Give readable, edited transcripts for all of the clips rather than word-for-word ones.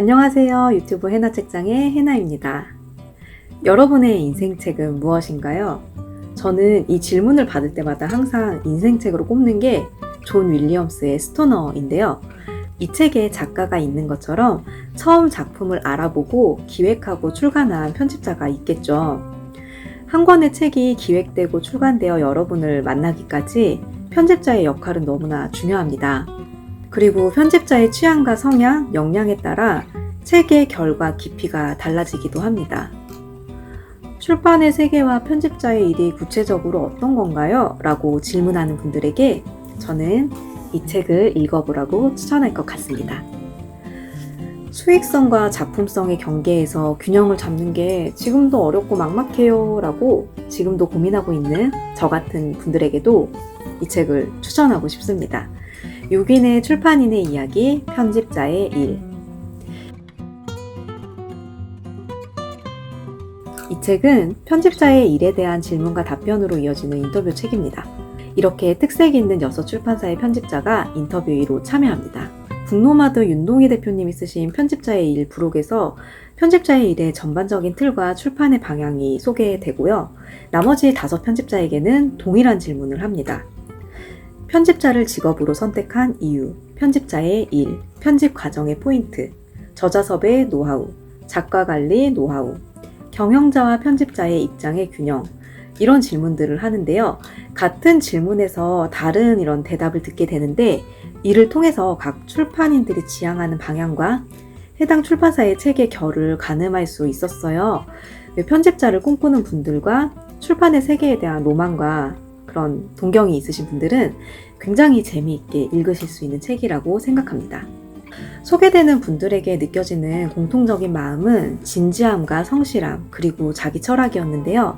안녕하세요. 유튜브 해나책장의 해나입니다. 여러분의 인생책은 무엇인가요? 저는 이 질문을 받을 때마다 항상 인생책으로 꼽는 게 존 윌리엄스의 스토너인데요. 이 책에 작가가 있는 것처럼 처음 작품을 알아보고 기획하고 출간한 편집자가 있겠죠. 한 권의 책이 기획되고 출간되어 여러분을 만나기까지 편집자의 역할은 너무나 중요합니다. 그리고 편집자의 취향과 성향, 역량에 따라 책의 결과 깊이가 달라지기도 합니다. 출판의 세계와 편집자의 일이 구체적으로 어떤 건가요? 라고 질문하는 분들에게 저는 이 책을 읽어보라고 추천할 것 같습니다. 수익성과 작품성의 경계에서 균형을 잡는 게 지금도 어렵고 막막해요 라고 지금도 고민하고 있는 저 같은 분들에게도 이 책을 추천하고 싶습니다. 6인의 출판인의 이야기, 편집자의 일. 이 책은 편집자의 일에 대한 질문과 답변으로 이어지는 인터뷰 책입니다. 이렇게 특색 있는 6출판사의 편집자가 인터뷰 1로 참여합니다. 북노마드 윤동희 대표님이 쓰신 편집자의 일 부록에서 편집자의 일의 전반적인 틀과 출판의 방향이 소개되고요. 나머지 5 편집자에게는 동일한 질문을 합니다. 편집자를 직업으로 선택한 이유, 편집자의 일, 편집 과정의 포인트, 저자섭의 노하우, 작가 관리 노하우, 경영자와 편집자의 입장의 균형, 이런 질문들을 하는데요. 같은 질문에서 다른 이런 대답을 듣게 되는데 이를 통해서 각 출판인들이 지향하는 방향과 해당 출판사의 책의 결을 가늠할 수 있었어요. 편집자를 꿈꾸는 분들과 출판의 세계에 대한 로망과 그런 동경이 있으신 분들은 굉장히 재미있게 읽으실 수 있는 책이라고 생각합니다. 소개되는 분들에게 느껴지는 공통적인 마음은 진지함과 성실함 그리고 자기 철학이었는데요.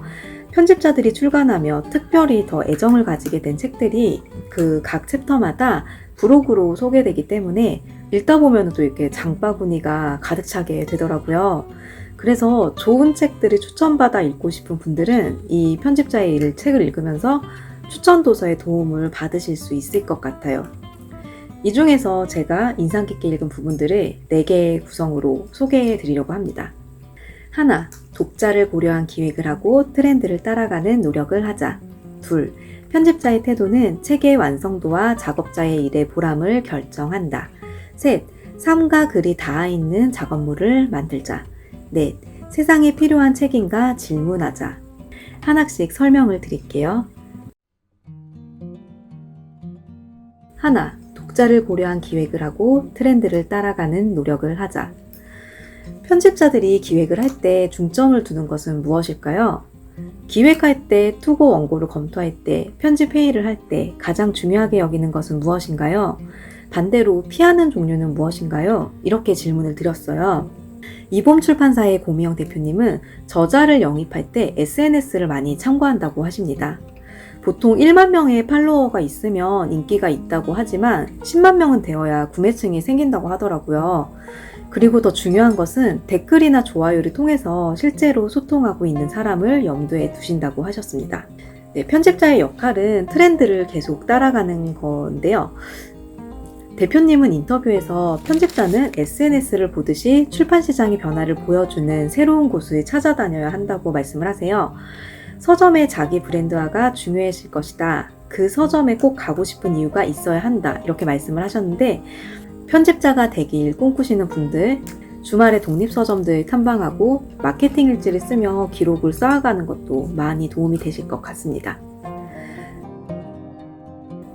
편집자들이 출간하며 특별히 더 애정을 가지게 된 책들이 그 각 챕터마다 부록으로 소개되기 때문에 읽다 보면 또 이렇게 장바구니가 가득 차게 되더라고요. 그래서 좋은 책들을 추천받아 읽고 싶은 분들은 이 편집자의 일 책을 읽으면서 추천 도서의 도움을 받으실 수 있을 것 같아요. 이 중에서 제가 인상 깊게 읽은 부분들을 4개의 구성으로 소개해 드리려고 합니다. 하나, 독자를 고려한 기획을 하고 트렌드를 따라가는 노력을 하자. 2, 편집자의 태도는 책의 완성도와 작업자의 일의 보람을 결정한다. 3, 삶과 글이 닿아있는 작업물을 만들자. 4, 세상에 필요한 책인가 질문하자. 하나씩 설명을 드릴게요. 하나, 독자를 고려한 기획을 하고 트렌드를 따라가는 노력을 하자. 편집자들이 기획을 할 때 중점을 두는 것은 무엇일까요? 기획할 때, 투고 원고를 검토할 때, 편집 회의를 할 때 가장 중요하게 여기는 것은 무엇인가요? 반대로 피하는 종류는 무엇인가요? 이렇게 질문을 드렸어요. 이봄 출판사의 고미영 대표님은 저자를 영입할 때 SNS를 많이 참고한다고 하십니다. 보통 1만 명의 팔로워가 있으면 인기가 있다고 하지만 10만 명은 되어야 구매층이 생긴다고 하더라고요. 그리고 더 중요한 것은 댓글이나 좋아요를 통해서 실제로 소통하고 있는 사람을 염두에 두신다고 하셨습니다. 네, 편집자의 역할은 트렌드를 계속 따라가는 건데요. 대표님은 인터뷰에서 편집자는 SNS를 보듯이 출판시장의 변화를 보여주는 새로운 곳을 찾아다녀야 한다고 말씀을 하세요. 서점의 자기 브랜드화가 중요해질 것이다. 그 서점에 꼭 가고 싶은 이유가 있어야 한다. 이렇게 말씀을 하셨는데 편집자가 되길 꿈꾸시는 분들, 주말에 독립서점들 탐방하고 마케팅 일지를 쓰며 기록을 쌓아가는 것도 많이 도움이 되실 것 같습니다.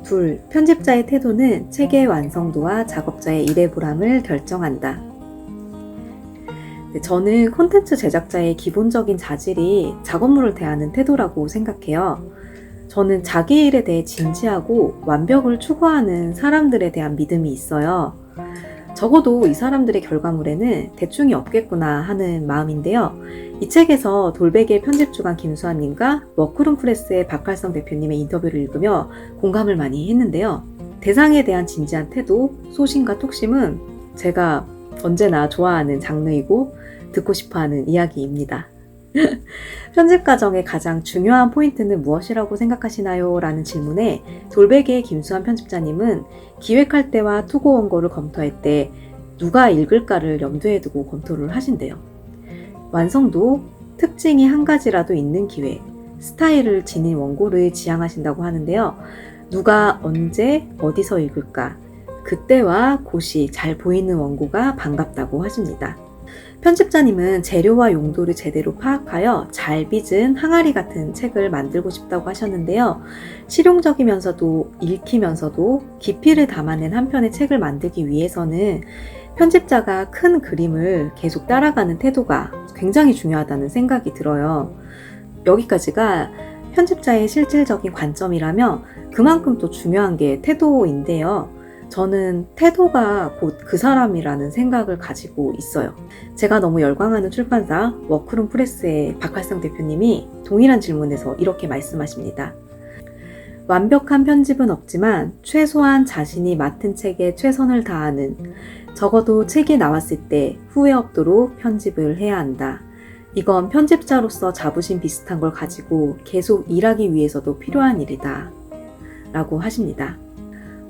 2. 편집자의 태도는 책의 완성도와 작업자의 일의 보람을 결정한다. 저는 콘텐츠 제작자의 기본적인 자질이 작업물을 대하는 태도라고 생각해요. 저는 자기 일에 대해 진지하고 완벽을 추구하는 사람들에 대한 믿음이 있어요. 적어도 이 사람들의 결과물에는 대충이 없겠구나 하는 마음인데요. 이 책에서 돌베개 편집주간 김수환님과 워크룸 프레스의 박할성 대표님의 인터뷰를 읽으며 공감을 많이 했는데요. 대상에 대한 진지한 태도, 소신과 톡심은 제가 언제나 좋아하는 장르이고 듣고 싶어하는 이야기입니다. 편집 과정의 가장 중요한 포인트는 무엇이라고 생각하시나요? 라는 질문에 돌베개의 김수환 편집자님은 기획할 때와 투고 원고를 검토할 때 누가 읽을까를 염두에 두고 검토를 하신대요. 완성도, 특징이 한 가지라도 있는 기획, 스타일을 지닌 원고를 지향하신다고 하는데요. 누가 언제 어디서 읽을까, 그때와 곳이 잘 보이는 원고가 반갑다고 하십니다. 편집자님은 재료와 용도를 제대로 파악하여 잘 빚은 항아리 같은 책을 만들고 싶다고 하셨는데요. 실용적이면서도 읽히면서도 깊이를 담아낸 한 편의 책을 만들기 위해서는 편집자가 큰 그림을 계속 따라가는 태도가 굉장히 중요하다는 생각이 들어요. 여기까지가 편집자의 실질적인 관점이라면 그만큼 또 중요한 게 태도인데요. 저는 태도가 곧 그 사람이라는 생각을 가지고 있어요. 제가 너무 열광하는 출판사 워크룸 프레스의 박활성 대표님이 동일한 질문에서 이렇게 말씀하십니다. 완벽한 편집은 없지만 최소한 자신이 맡은 책에 최선을 다하는, 적어도 책이 나왔을 때 후회 없도록 편집을 해야 한다. 이건 편집자로서 자부심 비슷한 걸 가지고 계속 일하기 위해서도 필요한 일이다. 라고 하십니다.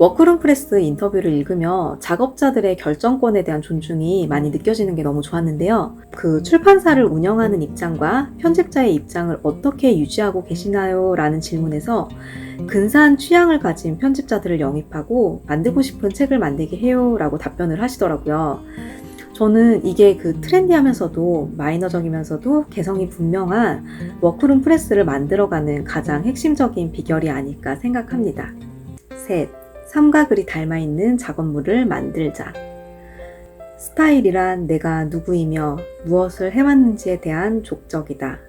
워크룸 프레스 인터뷰를 읽으며 작업자들의 결정권에 대한 존중이 많이 느껴지는 게 너무 좋았는데요. 그 출판사를 운영하는 입장과 편집자의 입장을 어떻게 유지하고 계시나요? 라는 질문에서 근사한 취향을 가진 편집자들을 영입하고 만들고 싶은 책을 만들게 해요 라고 답변을 하시더라고요. 저는 이게 그 트렌디하면서도 마이너적이면서도 개성이 분명한 워크룸 프레스를 만들어가는 가장 핵심적인 비결이 아닐까 생각합니다. 셋, 삶과 글이 닮아있는 작업물을 만들자. 스타일이란 내가 누구이며 무엇을 해왔는지에 대한 족적이다.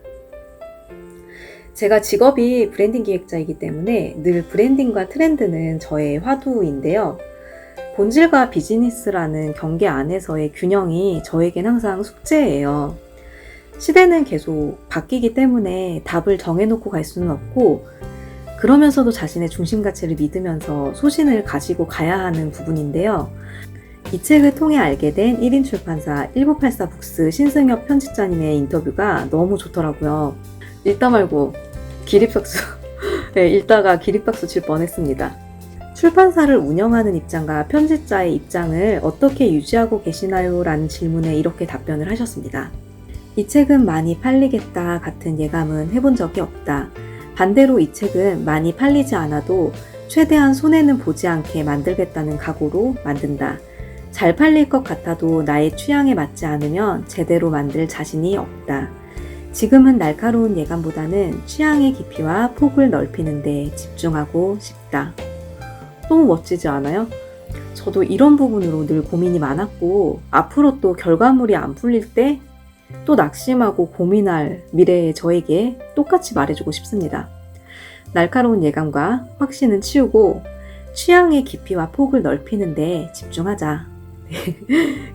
제가 직업이 브랜딩 기획자이기 때문에 늘 브랜딩과 트렌드는 저의 화두인데요. 본질과 비즈니스라는 경계 안에서의 균형이 저에겐 항상 숙제예요. 시대는 계속 바뀌기 때문에 답을 정해놓고 갈 수는 없고, 그러면서도 자신의 중심 가치를 믿으면서 소신을 가지고 가야 하는 부분인데요. 이 책을 통해 알게 된 1인 출판사 1984북스 신승엽 편집자님의 인터뷰가 너무 좋더라고요. 읽다 말고 기립박수. 네, 읽다가 기립박수 칠 뻔했습니다. 출판사를 운영하는 입장과 편집자의 입장을 어떻게 유지하고 계시나요? 라는 질문에 이렇게 답변을 하셨습니다. 이 책은 많이 팔리겠다 같은 예감은 해본 적이 없다. 반대로 이 책은 많이 팔리지 않아도 최대한 손해는 보지 않게 만들겠다는 각오로 만든다. 잘 팔릴 것 같아도 나의 취향에 맞지 않으면 제대로 만들 자신이 없다. 지금은 날카로운 예감보다는 취향의 깊이와 폭을 넓히는 데 집중하고 싶다. 너무 멋지지 않아요? 저도 이런 부분으로 늘 고민이 많았고, 앞으로 또 결과물이 안 풀릴 때 또 낙심하고 고민할 미래의 저에게 똑같이 말해주고 싶습니다. 날카로운 예감과 확신은 치우고 취향의 깊이와 폭을 넓히는 데 집중하자.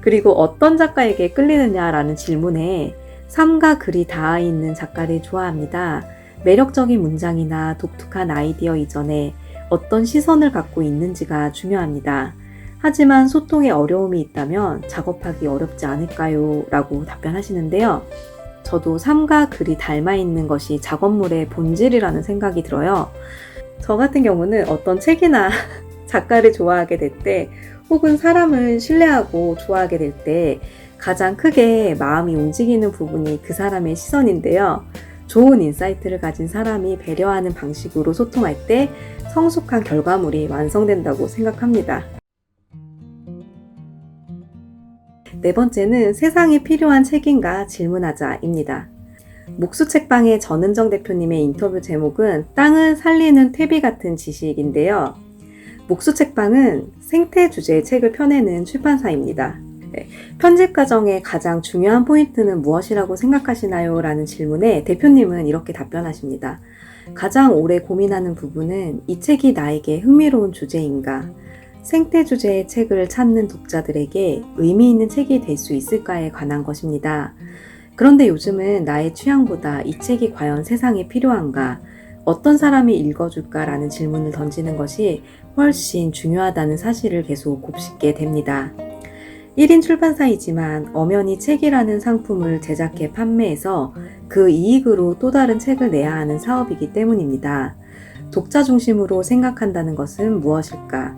그리고 어떤 작가에게 끌리느냐라는 질문에 삶과 글이 닿아있는 작가를 좋아합니다. 매력적인 문장이나 독특한 아이디어 이전에 어떤 시선을 갖고 있는지가 중요합니다. 하지만 소통에 어려움이 있다면 작업하기 어렵지 않을까요? 라고 답변하시는데요. 저도 삶과 글이 닮아있는 것이 작업물의 본질이라는 생각이 들어요. 저 같은 경우는 어떤 책이나 작가를 좋아하게 될 때, 혹은 사람을 신뢰하고 좋아하게 될 때 가장 크게 마음이 움직이는 부분이 그 사람의 시선인데요. 좋은 인사이트를 가진 사람이 배려하는 방식으로 소통할 때 성숙한 결과물이 완성된다고 생각합니다. 네 번째는 세상에 필요한 책인가 질문하자입니다. 목수책방의 전은정 대표님의 인터뷰 제목은 땅을 살리는 퇴비 같은 지식인데요. 목수책방은 생태 주제의 책을 펴내는 출판사입니다. 편집 과정의 가장 중요한 포인트는 무엇이라고 생각하시나요? 라는 질문에 대표님은 이렇게 답변하십니다. 가장 오래 고민하는 부분은 이 책이 나에게 흥미로운 주제인가? 생태 주제의 책을 찾는 독자들에게 의미 있는 책이 될 수 있을까에 관한 것입니다. 그런데 요즘은 나의 취향보다 이 책이 과연 세상에 필요한가? 어떤 사람이 읽어줄까라는 질문을 던지는 것이 훨씬 중요하다는 사실을 계속 곱씹게 됩니다. 1인 출판사이지만 엄연히 책이라는 상품을 제작해 판매해서 그 이익으로 또 다른 책을 내야 하는 사업이기 때문입니다. 독자 중심으로 생각한다는 것은 무엇일까?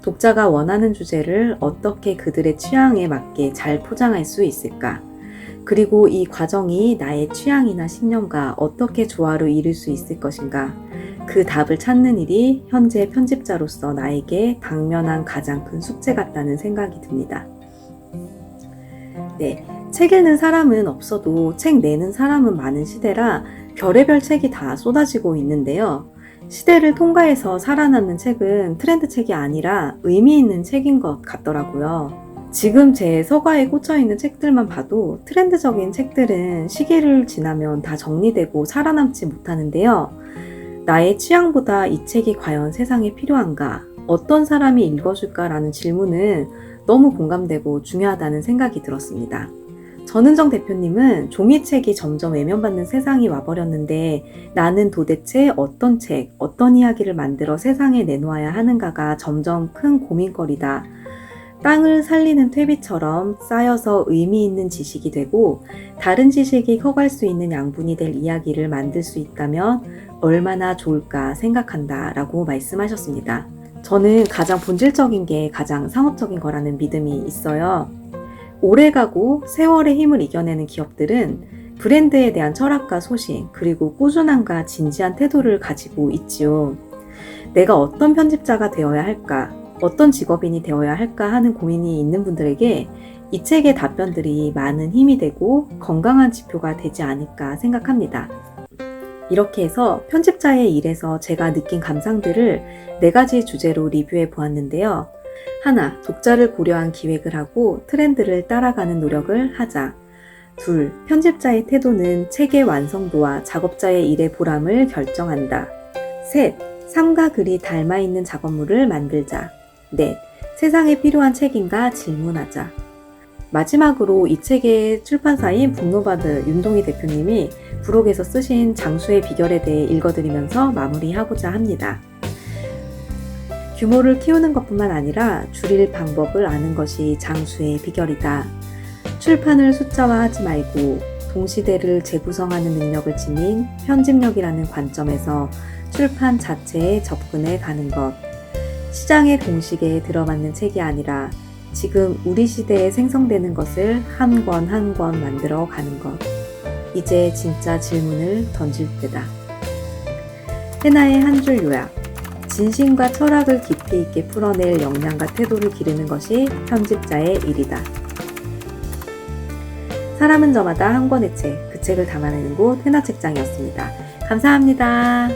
독자가 원하는 주제를 어떻게 그들의 취향에 맞게 잘 포장할 수 있을까? 그리고 이 과정이 나의 취향이나 신념과 어떻게 조화를 이룰 수 있을 것인가? 그 답을 찾는 일이 현재 편집자로서 나에게 당면한 가장 큰 숙제 같다는 생각이 듭니다. 네, 책 읽는 사람은 없어도 책 내는 사람은 많은 시대라 별의별 책이 다 쏟아지고 있는데요. 시대를 통과해서 살아남는 책은 트렌드 책이 아니라 의미 있는 책인 것 같더라고요. 지금 제 서가에 꽂혀 있는 책들만 봐도 트렌드적인 책들은 시기를 지나면 다 정리되고 살아남지 못하는데요. 나의 취향보다 이 책이 과연 세상에 필요한가? 어떤 사람이 읽어줄까라는 질문은 너무 공감되고 중요하다는 생각이 들었습니다. 전은정 대표님은 종이책이 점점 외면받는 세상이 와버렸는데 나는 도대체 어떤 책, 어떤 이야기를 만들어 세상에 내놓아야 하는가가 점점 큰 고민거리다. 땅을 살리는 퇴비처럼 쌓여서 의미 있는 지식이 되고 다른 지식이 커갈 수 있는 양분이 될 이야기를 만들 수 있다면 얼마나 좋을까 생각한다 라고 말씀하셨습니다. 저는 가장 본질적인 게 가장 상업적인 거라는 믿음이 있어요. 오래가고 세월의 힘을 이겨내는 기업들은 브랜드에 대한 철학과 소신, 그리고 꾸준함과 진지한 태도를 가지고 있지요. 내가 어떤 편집자가 되어야 할까, 어떤 직업인이 되어야 할까 하는 고민이 있는 분들에게 이 책의 답변들이 많은 힘이 되고 건강한 지표가 되지 않을까 생각합니다. 이렇게 해서 편집자의 일에서 제가 느낀 감상들을 4가지 주제로 리뷰해 보았는데요. 하나, 독자를 고려한 기획을 하고 트렌드를 따라가는 노력을 하자. 둘, 편집자의 태도는 책의 완성도와 작업자의 일의 보람을 결정한다. 셋, 삶과 글이 닮아있는 작업물을 만들자. 넷, 세상에 필요한 책인가 질문하자. 마지막으로 이 책의 출판사인 북노바드 윤동희 대표님이 블로그에서 쓰신 장수의 비결에 대해 읽어드리면서 마무리하고자 합니다. 규모를 키우는 것뿐만 아니라 줄일 방법을 아는 것이 장수의 비결이다. 출판을 숫자화하지 말고 동시대를 재구성하는 능력을 지닌 편집력이라는 관점에서 출판 자체에 접근해 가는 것. 시장의 공식에 들어맞는 책이 아니라 지금 우리 시대에 생성되는 것을 한 권 한 권 만들어 가는 것. 이제 진짜 질문을 던질 때다. 해나의 한 줄 요약. 진심과 철학을 깊이 있게 풀어낼 역량과 태도를 기르는 것이 편집자의 일이다. 사람은 저마다 한 권의 책, 그 책을 담아내는 곳 해나책장이었습니다. 감사합니다.